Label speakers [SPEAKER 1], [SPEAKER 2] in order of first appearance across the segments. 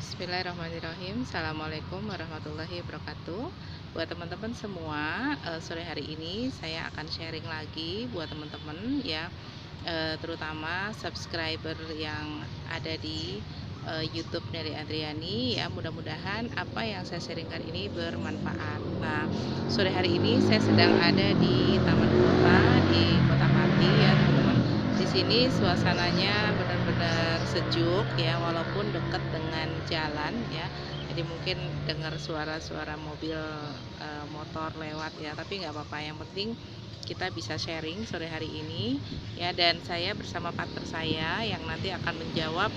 [SPEAKER 1] Bismillahirrahmanirrahim. Assalamualaikum warahmatullahi wabarakatuh. Buat teman-teman semua, sore hari ini saya akan sharing lagi buat teman-teman ya, terutama subscriber yang ada di YouTube dari Adriani ya. Mudah-mudahan apa yang saya sharingkan ini bermanfaat. Nah, sore hari ini saya sedang ada di Taman Kota di Kota Pati ya, teman-teman. Di sini suasananya benar-benar sejuk ya, walaupun dekat dengan jalan ya. Jadi mungkin dengar suara-suara mobil, motor lewat ya, tapi nggak apa-apa. Yang penting kita bisa sharing sore hari ini ya, dan saya bersama partner saya yang nanti akan menjawab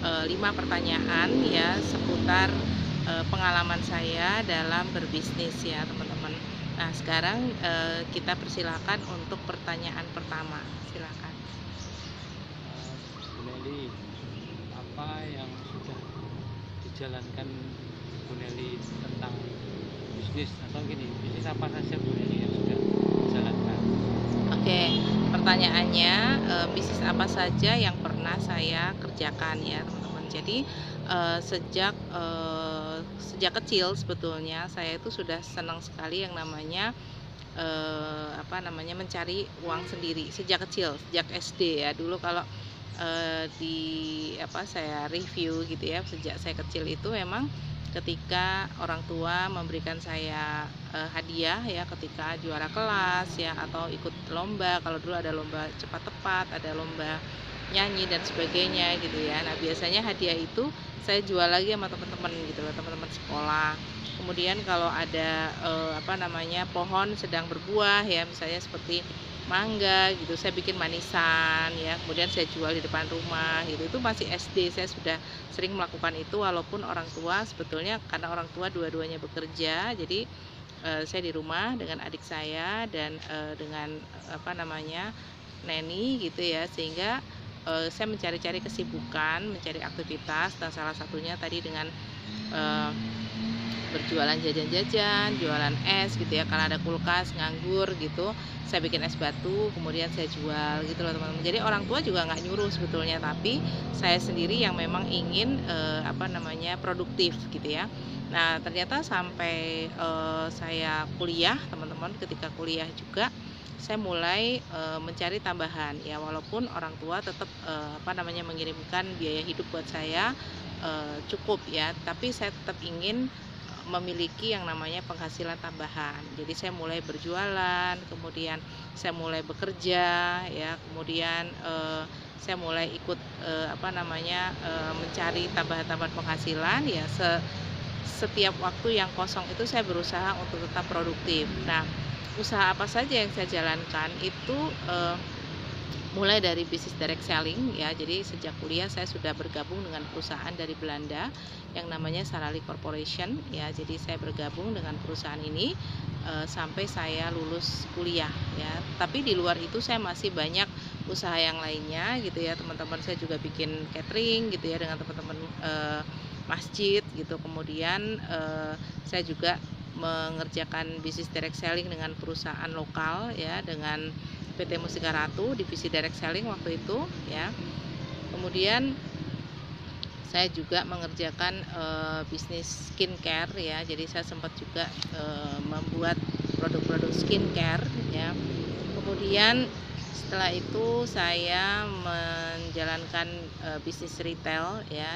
[SPEAKER 1] 5 pertanyaan ya seputar pengalaman saya dalam berbisnis ya, teman-teman. Nah, sekarang kita persilakan untuk pertanyaan pertama. Silakan.
[SPEAKER 2] Bu Neli, apa yang sudah dijalankan Bu Neli tentang bisnis, atau gini, bisnis apa saja Bu Neli yang sudah dijalankan?
[SPEAKER 1] Oke, pertanyaannya, bisnis apa saja yang pernah saya kerjakan ya, teman-teman. Jadi, sejak kecil sebetulnya saya itu sudah senang sekali yang namanya, mencari uang sendiri sejak kecil, sejak SD ya. Dulu kalau, saya review gitu ya, sejak saya kecil itu memang ketika orang tua memberikan saya hadiah ya, ketika juara kelas ya, atau ikut lomba. Kalau dulu ada lomba cepat tepat, ada lomba nyanyi dan sebagainya gitu ya. Nah, biasanya hadiah itu saya jual lagi sama teman-teman gitu loh, teman-teman sekolah. Kemudian kalau ada pohon sedang berbuah ya, misalnya seperti mangga gitu, saya bikin manisan ya, kemudian saya jual di depan rumah gitu. Itu masih SD, saya sudah sering melakukan itu, walaupun orang tua sebetulnya, karena orang tua dua-duanya bekerja, jadi saya di rumah dengan adik saya dan dengan neni gitu ya, sehingga saya mencari-cari kesibukan, mencari aktivitas, dan salah satunya tadi dengan eh, berjualan jajan-jajan, jualan es gitu ya, karena ada kulkas, nganggur gitu, saya bikin es batu, kemudian saya jual gitu loh, teman-teman. Jadi orang tua juga nggak nyuruh sebetulnya, tapi saya sendiri yang memang ingin produktif gitu ya. Nah, ternyata sampai saya kuliah, teman-teman, ketika kuliah juga saya mulai mencari tambahan ya, walaupun orang tua tetap mengirimkan biaya hidup buat saya cukup ya, tapi saya tetap ingin memiliki yang namanya penghasilan tambahan. Jadi saya mulai berjualan, kemudian saya mulai bekerja ya, kemudian saya mulai ikut mencari tambahan-tambahan penghasilan ya. Setiap waktu yang kosong itu saya berusaha untuk tetap produktif. Nah, usaha apa saja yang saya jalankan itu mulai dari bisnis direct selling ya. Jadi sejak kuliah saya sudah bergabung dengan perusahaan dari Belanda yang namanya Sarali Corporation ya. Jadi saya bergabung dengan perusahaan ini sampai saya lulus kuliah ya. Tapi di luar itu saya masih banyak usaha yang lainnya gitu ya, teman-teman. Saya juga bikin catering gitu ya dengan teman-teman masjid gitu. Kemudian saya juga mengerjakan bisnis direct selling dengan perusahaan lokal ya, dengan PT Mustika Ratu divisi direct selling waktu itu ya. Kemudian saya juga mengerjakan bisnis skincare ya. Jadi saya sempat juga membuat produk-produk skincare ya. Kemudian setelah itu saya menjalankan bisnis retail ya,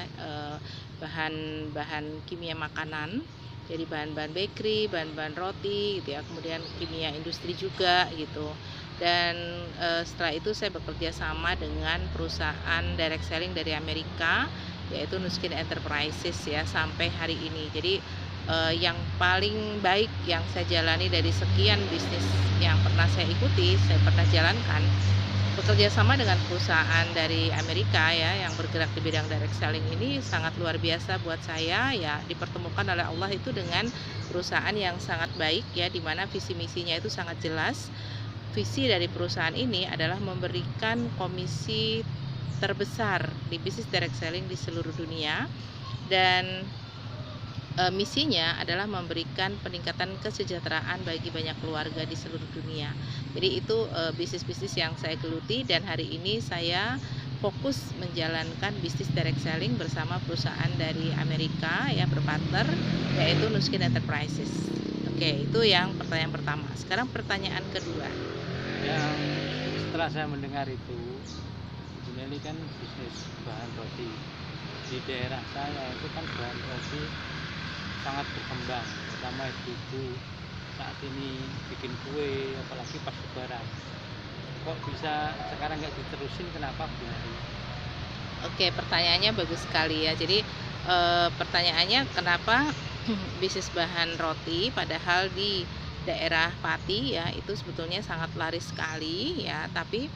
[SPEAKER 1] bahan-bahan kimia makanan. Jadi bahan-bahan bakery, bahan-bahan roti gitu ya, kemudian kimia industri juga gitu. Dan setelah itu saya bekerja sama dengan perusahaan direct selling dari Amerika, yaitu Nuskin Enterprises ya, sampai hari ini. Jadi yang paling baik yang saya jalani dari sekian bisnis yang pernah saya ikuti, saya pernah jalankan, bekerja sama dengan perusahaan dari Amerika ya, yang bergerak di bidang direct selling ini sangat luar biasa buat saya ya. Dipertemukan oleh Allah itu dengan perusahaan yang sangat baik ya, dimana visi misinya itu sangat jelas. Visi dari perusahaan ini adalah memberikan komisi terbesar di bisnis direct selling di seluruh dunia, dan misinya adalah memberikan peningkatan kesejahteraan bagi banyak keluarga di seluruh dunia. Jadi itu bisnis-bisnis yang saya geluti, dan hari ini saya fokus menjalankan bisnis direct selling bersama perusahaan dari Amerika ya, berpartner, yaitu Nuskin Enterprises. Oke, itu yang pertanyaan pertama. Sekarang pertanyaan kedua.
[SPEAKER 2] Yang setelah saya mendengar itu, Ibu Neli kan bisnis bahan roti. Di daerah saya itu kan bahan roti sangat berkembang, terutama ibu-ibu saat ini bikin kue, apalagi pas lebaran. Kok bisa sekarang nggak diterusin, kenapa Bu Neli?
[SPEAKER 1] Oke, pertanyaannya bagus sekali ya. Jadi pertanyaannya kenapa bisnis bahan roti padahal di daerah Pati ya itu sebetulnya sangat laris sekali ya, tapi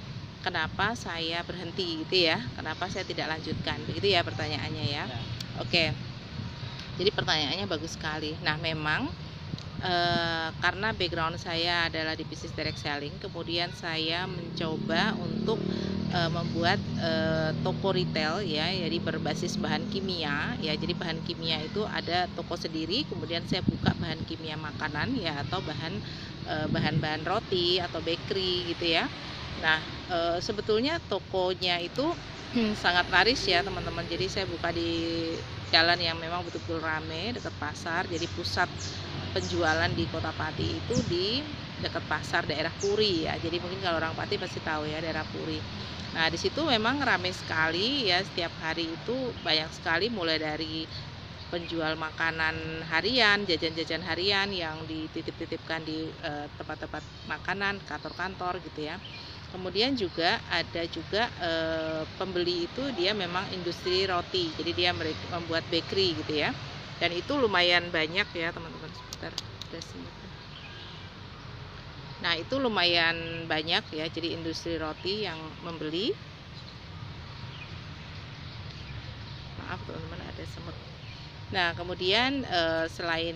[SPEAKER 1] kenapa saya berhenti gitu ya? Kenapa saya tidak lanjutkan? Begitu ya pertanyaannya ya.
[SPEAKER 2] Ya,
[SPEAKER 1] Oke. Jadi pertanyaannya bagus sekali. Nah, memang karena background saya adalah di bisnis direct selling, kemudian saya mencoba untuk membuat toko retail ya, jadi berbasis bahan kimia ya. Jadi bahan kimia itu ada toko sendiri, kemudian saya buka bahan kimia makanan ya, atau bahan-bahan roti atau bakery gitu ya. Nah, sebetulnya tokonya itu sangat laris ya teman-teman. Jadi saya buka di jalan yang memang betul-betul rame dekat pasar. Jadi pusat penjualan di Kota Pati itu di dekat pasar daerah Puri ya. Jadi mungkin kalau orang Pati pasti tahu ya daerah Puri. Nah, di situ memang ramai sekali ya, setiap hari itu banyak sekali, mulai dari penjual makanan harian, jajan-jajan harian yang dititip-titipkan di tempat-tempat makanan, kantor-kantor gitu ya. Kemudian juga ada juga pembeli itu dia memang industri roti, jadi dia membuat bakery gitu ya. Dan itu lumayan banyak ya teman-teman. Sebentar, ada sini. Nah, itu lumayan banyak ya, jadi industri roti yang membeli. Maaf teman-teman, ada semut. Nah, kemudian selain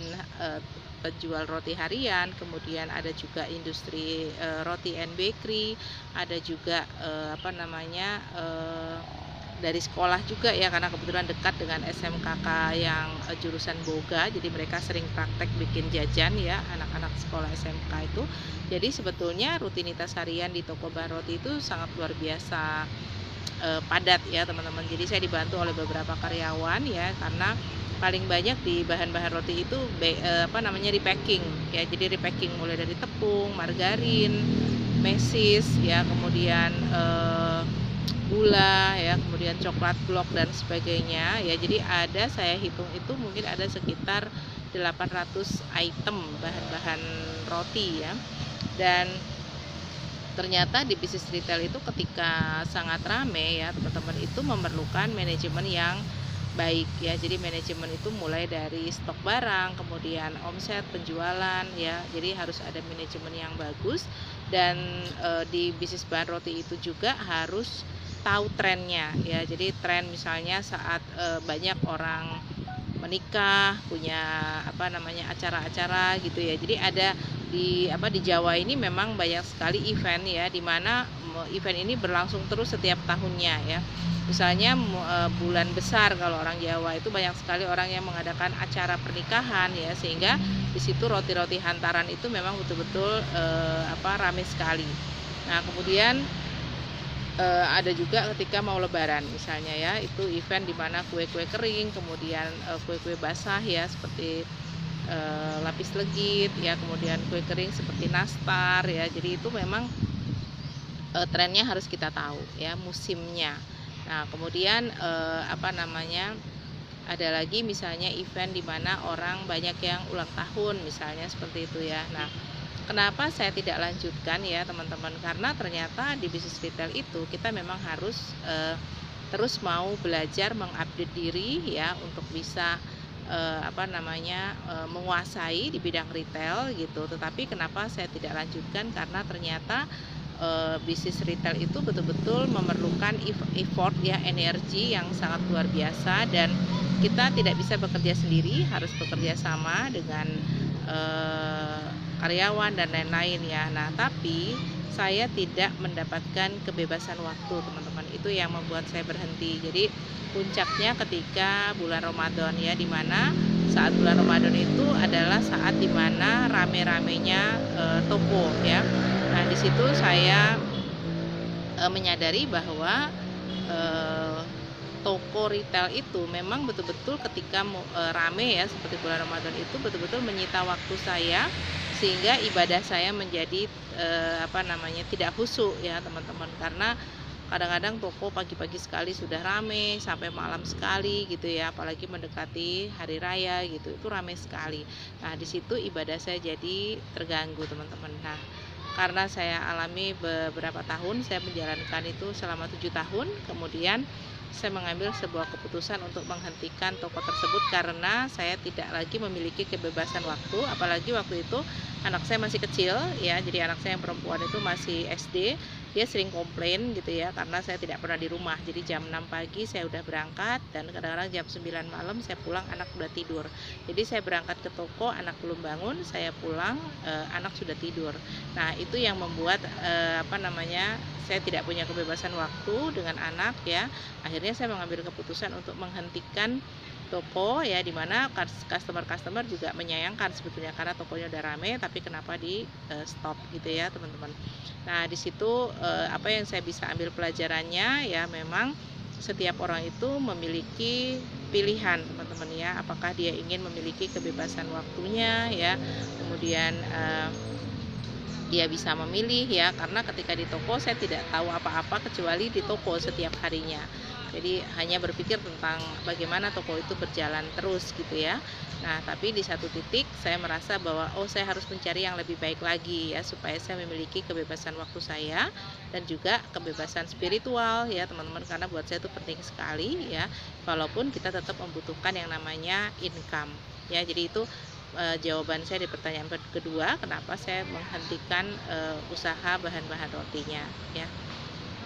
[SPEAKER 1] penjual roti harian, kemudian ada juga industri roti and bakery, ada juga dari sekolah juga ya, karena kebetulan dekat dengan SMKK yang jurusan Boga, jadi mereka sering praktek bikin jajan ya, anak-anak sekolah SMK itu. Jadi sebetulnya rutinitas harian di toko bahan roti itu sangat luar biasa padat ya teman-teman. Jadi saya dibantu oleh beberapa karyawan ya, karena paling banyak di bahan-bahan roti itu repacking ya. Jadi repacking mulai dari tepung, margarin, mesis ya, kemudian gula ya, kemudian coklat blok dan sebagainya ya. Jadi saya hitung itu mungkin ada sekitar 800 item bahan-bahan roti ya. Dan ternyata di bisnis retail itu ketika sangat rame ya teman-teman, itu memerlukan manajemen yang baik ya. Jadi manajemen itu mulai dari stok barang, kemudian omset, penjualan ya. Jadi harus ada manajemen yang bagus. Dan di bisnis bahan roti itu juga harus tahu trennya ya. Jadi tren misalnya saat banyak orang menikah, punya acara-acara gitu ya. Jadi ada di Jawa ini memang banyak sekali event ya, di mana event ini berlangsung terus setiap tahunnya ya. Misalnya bulan besar, kalau orang Jawa itu banyak sekali orang yang mengadakan acara pernikahan ya, sehingga di situ roti-roti hantaran itu memang betul-betul ramai sekali. Nah, kemudian ada juga ketika mau lebaran misalnya ya, itu event di mana kue-kue kering, kemudian kue-kue basah ya seperti lapis legit ya, kemudian kue kering seperti nastar ya. Jadi itu memang trennya harus kita tahu ya, musimnya. Nah, kemudian ada lagi misalnya event di mana orang banyak yang ulang tahun misalnya seperti itu ya. Nah, kenapa saya tidak lanjutkan ya teman-teman? Karena ternyata di bisnis retail itu kita memang harus terus mau belajar mengupdate diri ya, untuk bisa menguasai di bidang retail gitu. Tetapi kenapa saya tidak lanjutkan? Karena ternyata bisnis retail itu betul-betul memerlukan effort ya, energi yang sangat luar biasa, dan kita tidak bisa bekerja sendiri, harus bekerja sama dengan karyawan dan lain-lain ya. Nah, tapi saya tidak mendapatkan kebebasan waktu teman-teman, itu yang membuat saya berhenti. Jadi puncaknya ketika bulan Ramadan ya, dimana saat bulan Ramadan itu adalah saat dimana rame-ramenya toko ya. Nah, di situ saya menyadari bahwa eee, toko retail itu memang betul-betul ketika rame ya seperti bulan Ramadan itu betul-betul menyita waktu saya, sehingga ibadah saya menjadi, apa namanya, tidak khusyuk ya teman-teman. Karena kadang-kadang toko pagi-pagi sekali sudah rame, sampai malam sekali gitu ya, apalagi mendekati hari raya gitu, itu rame sekali. Nah, di situ ibadah saya jadi terganggu, teman-teman. Nah, karena saya alami beberapa tahun, saya menjalankan itu selama 7 tahun, kemudian saya mengambil sebuah keputusan untuk menghentikan toko tersebut karena saya tidak lagi memiliki kebebasan waktu, apalagi waktu itu anak saya masih kecil ya, jadi anak saya yang perempuan itu masih SD. Dia sering komplain gitu ya karena saya tidak pernah di rumah. Jadi jam 6 pagi saya udah berangkat dan kadang-kadang jam 9 malam saya pulang anak udah tidur. Jadi saya berangkat ke toko, anak belum bangun, saya pulang, anak sudah tidur. Nah, itu yang membuat, apa namanya, saya tidak punya kebebasan waktu dengan anak ya. Akhirnya saya mengambil keputusan untuk menghentikan toko ya, dimana customer-customer juga menyayangkan sebetulnya karena tokonya udah rame tapi kenapa di stop gitu ya teman-teman. Nah, di situ apa yang saya bisa ambil pelajarannya ya, memang setiap orang itu memiliki pilihan teman-teman ya, apakah dia ingin memiliki kebebasan waktunya ya, kemudian dia bisa memilih ya, karena ketika di toko saya tidak tahu apa-apa kecuali di toko setiap harinya. Jadi hanya berpikir tentang bagaimana toko itu berjalan terus gitu ya. Nah, tapi di satu titik saya merasa bahwa oh, saya harus mencari yang lebih baik lagi ya, supaya saya memiliki kebebasan waktu saya dan juga kebebasan spiritual ya teman-teman, karena buat saya itu penting sekali ya, walaupun kita tetap membutuhkan yang namanya income ya. Jadi itu jawaban saya di pertanyaan kedua, kenapa saya menghentikan usaha bahan-bahan rotinya ya.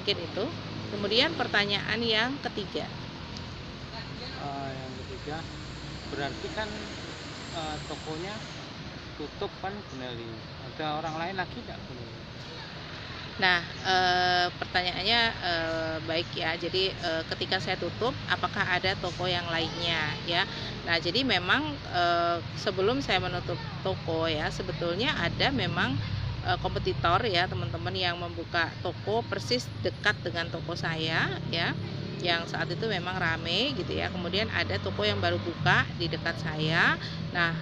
[SPEAKER 1] Mungkin itu. Kemudian pertanyaan yang ketiga.
[SPEAKER 2] Yang ketiga, berarti kan tokonya tutup kan, Bu Neli? Ada orang lain lagi tidak, Bu Neli?
[SPEAKER 1] Nah, pertanyaannya baik ya. Jadi ketika saya tutup, apakah ada toko yang lainnya ya? Nah, jadi memang sebelum saya menutup toko ya, sebetulnya ada memang kompetitor ya teman-teman yang membuka toko persis dekat dengan toko saya ya, yang saat itu memang rame gitu ya. Kemudian ada toko yang baru buka di dekat saya. Nah,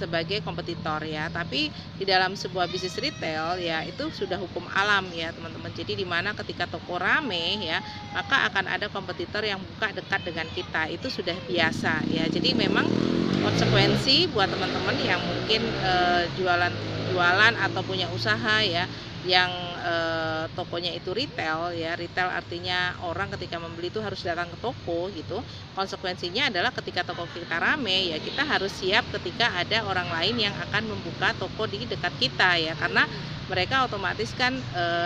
[SPEAKER 1] sebagai kompetitor ya, tapi di dalam sebuah bisnis retail ya itu sudah hukum alam ya teman-teman. Jadi di mana ketika toko rame ya, maka akan ada kompetitor yang buka dekat dengan kita, itu sudah biasa ya. Jadi memang konsekuensi buat teman-teman yang mungkin jualan atau punya usaha ya, yang tokonya itu retail ya. Retail artinya orang ketika membeli itu harus datang ke toko gitu. Konsekuensinya adalah ketika toko kita rame ya, kita harus siap ketika ada orang lain yang akan membuka toko di dekat kita ya, karena mereka otomatis kan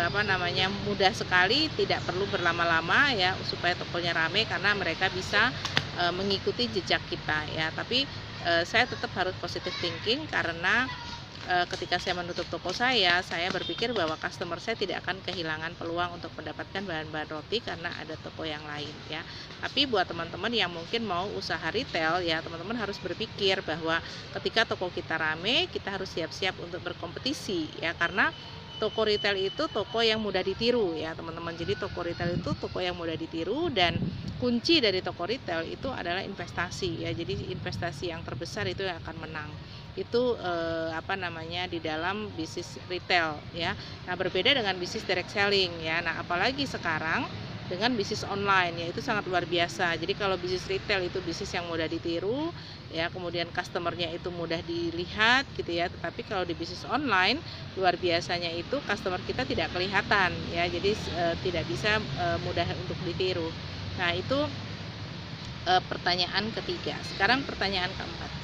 [SPEAKER 1] apa namanya, mudah sekali, tidak perlu berlama-lama ya supaya tokonya rame, karena mereka bisa mengikuti jejak kita ya. Tapi saya tetap harus positive thinking, karena ketika saya menutup toko saya berpikir bahwa customer saya tidak akan kehilangan peluang untuk mendapatkan bahan-bahan roti karena ada toko yang lain ya. Tapi buat teman-teman yang mungkin mau usaha retail ya, teman-teman harus berpikir bahwa ketika toko kita rame, kita harus siap-siap untuk berkompetisi ya, karena toko retail itu toko yang mudah ditiru ya teman-teman. Jadi toko retail itu toko yang mudah ditiru, dan kunci dari toko retail itu adalah investasi ya. Jadi investasi yang terbesar itu yang akan menang. Itu apa namanya, di dalam bisnis retail ya. Nah, berbeda dengan bisnis direct selling ya. Nah, apalagi sekarang dengan bisnis online ya, itu sangat luar biasa. Jadi kalau bisnis retail itu bisnis yang mudah ditiru ya, kemudian customernya itu mudah dilihat gitu ya. Tetapi kalau di bisnis online, luar biasanya itu customer kita tidak kelihatan ya. Jadi tidak bisa mudah untuk ditiru. Nah, itu pertanyaan ketiga. Sekarang pertanyaan keempat.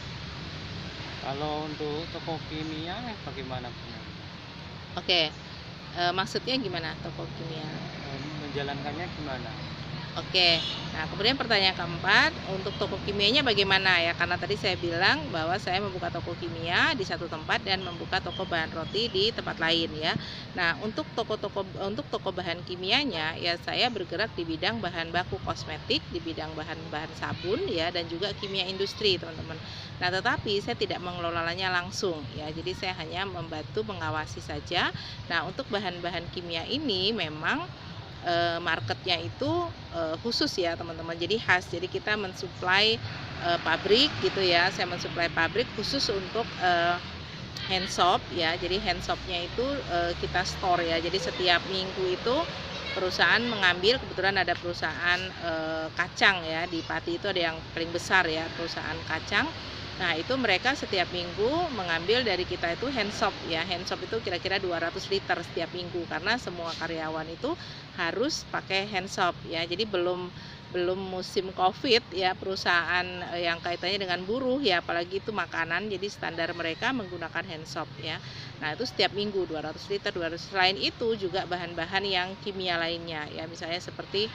[SPEAKER 2] Kalau untuk toko kimia bagaimana, Bu Neli?
[SPEAKER 1] Oke, maksudnya gimana toko kimia?
[SPEAKER 2] Menjalankannya gimana?
[SPEAKER 1] Oke, nah kemudian pertanyaan keempat, untuk toko kimianya bagaimana ya? Karena tadi saya bilang bahwa saya membuka toko kimia di satu tempat dan membuka toko bahan roti di tempat lain ya. Nah, untuk toko bahan kimianya ya, saya bergerak di bidang bahan baku kosmetik, di bidang bahan-bahan sabun ya, dan juga kimia industri teman-teman. Nah, tetapi saya tidak mengelolanya langsung ya, jadi saya hanya membantu mengawasi saja. Nah, untuk bahan-bahan kimia ini memang marketnya itu khusus ya teman-teman, jadi khas. Jadi kita mensuplai pabrik gitu ya, saya mensuplai pabrik khusus untuk handshop ya. Jadi handshopnya itu kita store ya. Jadi setiap minggu itu perusahaan mengambil, kebetulan ada perusahaan kacang ya di Pati, itu ada yang paling besar ya, perusahaan kacang. Nah itu mereka setiap minggu mengambil dari kita itu handshop ya. Handshop itu kira-kira 200 liter setiap minggu, karena semua karyawan itu harus pakai handshop ya. Jadi belum belum musim Covid ya, perusahaan yang kaitannya dengan buruh ya, apalagi itu makanan, jadi standar mereka menggunakan handshop ya. Nah itu setiap minggu 200 liter 200. Selain itu juga bahan-bahan yang kimia lainnya ya, misalnya seperti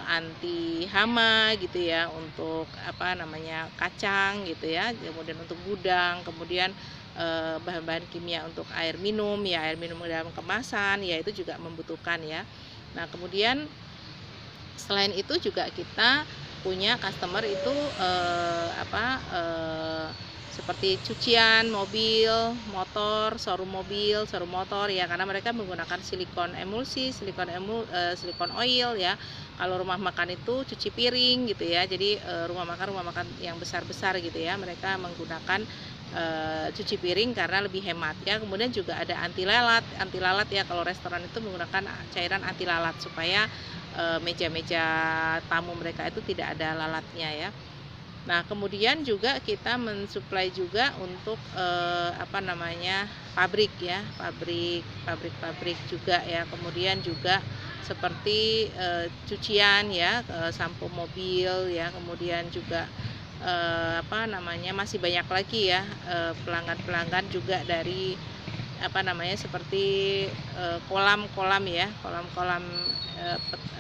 [SPEAKER 1] anti hama gitu ya, untuk apa namanya kacang gitu ya, kemudian untuk gudang, kemudian bahan-bahan kimia untuk air minum ya, air minum dalam kemasan ya, itu juga membutuhkan ya. Nah kemudian selain itu juga kita punya customer itu seperti cucian mobil, motor, showroom mobil, showroom motor ya, karena mereka menggunakan silikon emulsi, silikon oil ya. Kalau rumah makan itu cuci piring gitu ya. Jadi rumah makan yang besar-besar gitu ya, mereka menggunakan cuci piring karena lebih hemat ya. Kemudian juga ada anti lalat ya. Kalau restoran itu menggunakan cairan anti lalat supaya meja-meja tamu mereka itu tidak ada lalatnya ya. Nah kemudian juga kita mensuplai juga untuk pabrik ya, pabrik juga ya. Kemudian juga seperti cucian ya, sampo mobil ya, kemudian juga masih banyak lagi ya pelanggan-pelanggan juga dari seperti kolam-kolam ya, kolam-kolam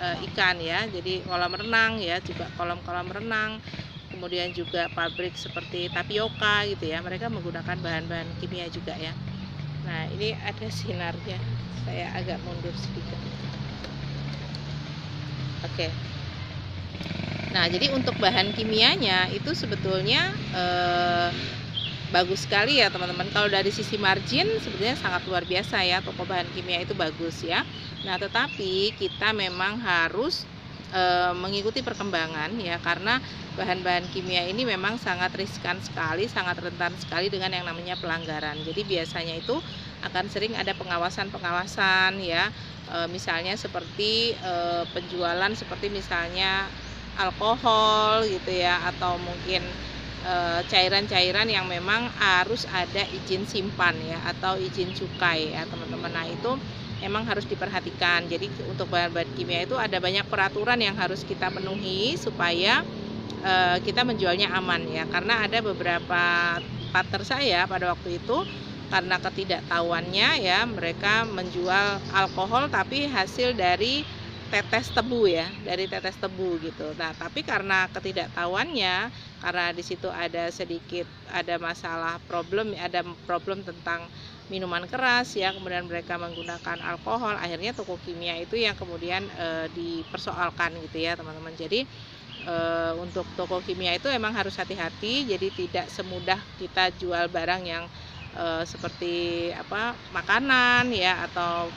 [SPEAKER 1] ikan ya, jadi kolam renang ya, juga kolam-kolam renang. Kemudian juga pabrik seperti tapioka gitu ya, mereka menggunakan bahan-bahan kimia juga ya. Nah ini ada sinarnya, saya agak mundur sedikit. Oke. Nah jadi untuk bahan kimianya itu sebetulnya bagus sekali ya teman-teman. Kalau dari sisi margin sebenarnya sangat luar biasa ya, toko bahan kimia itu bagus ya. Nah tetapi kita memang harus mengikuti perkembangan ya, karena bahan-bahan kimia ini memang sangat riskan sekali, sangat rentan sekali dengan yang namanya pelanggaran. Jadi biasanya itu akan sering ada pengawasan ya, misalnya seperti penjualan seperti misalnya alkohol gitu ya, atau mungkin cairan-cairan yang memang harus ada izin simpan ya, atau izin cukai ya teman-teman. Nah itu memang harus diperhatikan. Jadi untuk bahan-bahan kimia itu ada banyak peraturan yang harus kita penuhi supaya kita menjualnya aman ya. Karena ada beberapa partner saya pada waktu itu, karena ketidaktahuannya ya, mereka menjual alkohol tapi hasil dari tetes tebu ya, dari tetes tebu gitu. Nah tapi karena ketidaktahuannya, karena di situ ada masalah ada problem tentang minuman keras ya, kemudian mereka menggunakan alkohol, akhirnya toko kimia itu yang kemudian dipersoalkan gitu ya teman-teman. Jadi untuk toko kimia itu emang harus hati-hati, jadi tidak semudah kita jual barang yang seperti makanan ya, atau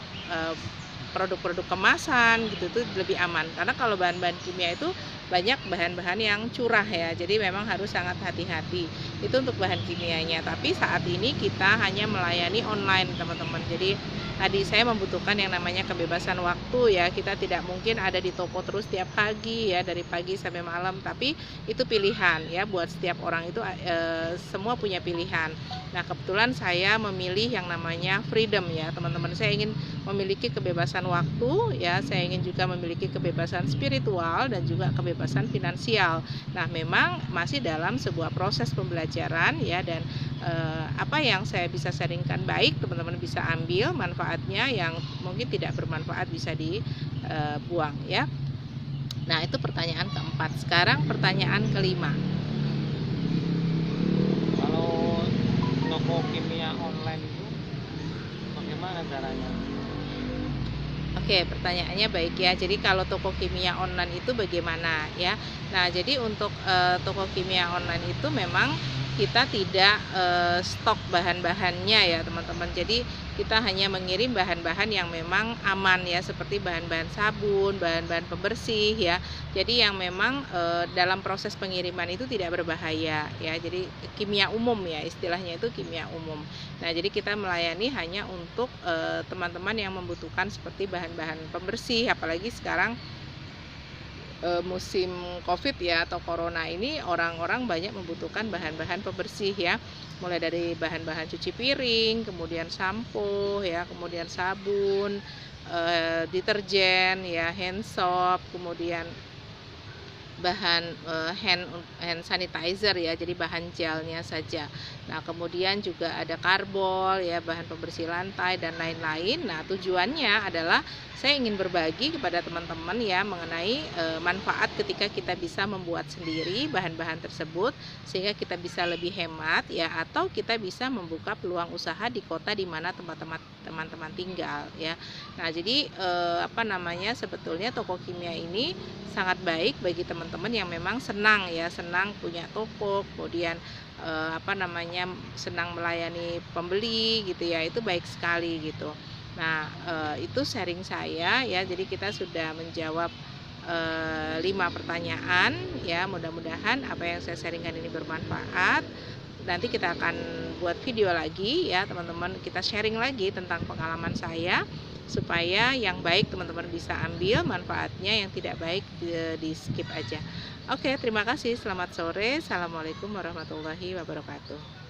[SPEAKER 1] produk-produk kemasan gitu, itu lebih aman. Karena kalau bahan-bahan kimia itu banyak bahan-bahan yang curah ya, jadi memang harus sangat hati-hati. Itu untuk bahan kimianya. Tapi saat ini kita hanya melayani online teman-teman. Jadi tadi saya membutuhkan yang namanya kebebasan waktu ya, kita tidak mungkin ada di toko terus tiap pagi ya, dari pagi sampai malam. Tapi itu pilihan ya, buat setiap orang itu semua punya pilihan. Nah kebetulan saya memilih yang namanya freedom ya teman-teman. Saya ingin memiliki kebebasan waktu ya, saya ingin juga memiliki kebebasan spiritual dan juga kebebasan finansial. Nah memang masih dalam sebuah proses pembelajaran ya, dan apa yang saya bisa sharingkan baik teman-teman bisa ambil manfaatnya, yang mungkin tidak bermanfaat bisa dibuang ya. Nah itu pertanyaan keempat. Sekarang pertanyaan kelima.
[SPEAKER 2] Kalau toko kimia online itu bagaimana caranya?
[SPEAKER 1] Oke, pertanyaannya baik ya. Jadi kalau toko kimia online itu bagaimana ya? Nah, jadi untuk toko kimia online itu memang kita tidak stok bahan-bahannya ya teman-teman. Jadi kita hanya mengirim bahan-bahan yang memang aman ya, seperti bahan-bahan sabun, bahan-bahan pembersih ya. Jadi yang memang dalam proses pengiriman itu tidak berbahaya ya. Jadi kimia umum ya, istilahnya itu kimia umum. Nah, jadi kita melayani hanya untuk teman-teman yang membutuhkan seperti bahan-bahan pembersih, apalagi sekarang musim Covid ya atau corona ini, orang-orang banyak membutuhkan bahan-bahan pembersih ya. Mulai dari bahan-bahan cuci piring, kemudian sampo ya, kemudian sabun, deterjen ya, hand soap, kemudian bahan hand sanitizer ya, jadi bahan gelnya saja. Nah, kemudian juga ada karbol ya, bahan pembersih lantai dan lain-lain. Nah, tujuannya adalah saya ingin berbagi kepada teman-teman ya mengenai manfaat ketika kita bisa membuat sendiri bahan-bahan tersebut, sehingga kita bisa lebih hemat ya, atau kita bisa membuka peluang usaha di kota di mana teman-teman tinggal ya. Nah, jadi sebetulnya toko kimia ini sangat baik bagi teman-teman yang memang senang ya, senang punya toko, kemudian senang melayani pembeli gitu ya, itu baik sekali gitu. Nah, itu sharing saya ya, jadi kita sudah menjawab 5 pertanyaan ya, mudah-mudahan apa yang saya sharingkan ini bermanfaat. Nanti kita akan buat video lagi ya teman-teman, kita sharing lagi tentang pengalaman saya, supaya yang baik teman-teman bisa ambil manfaatnya, yang tidak baik di skip aja. Oke, terima kasih, selamat sore, assalamualaikum warahmatullahi wabarakatuh.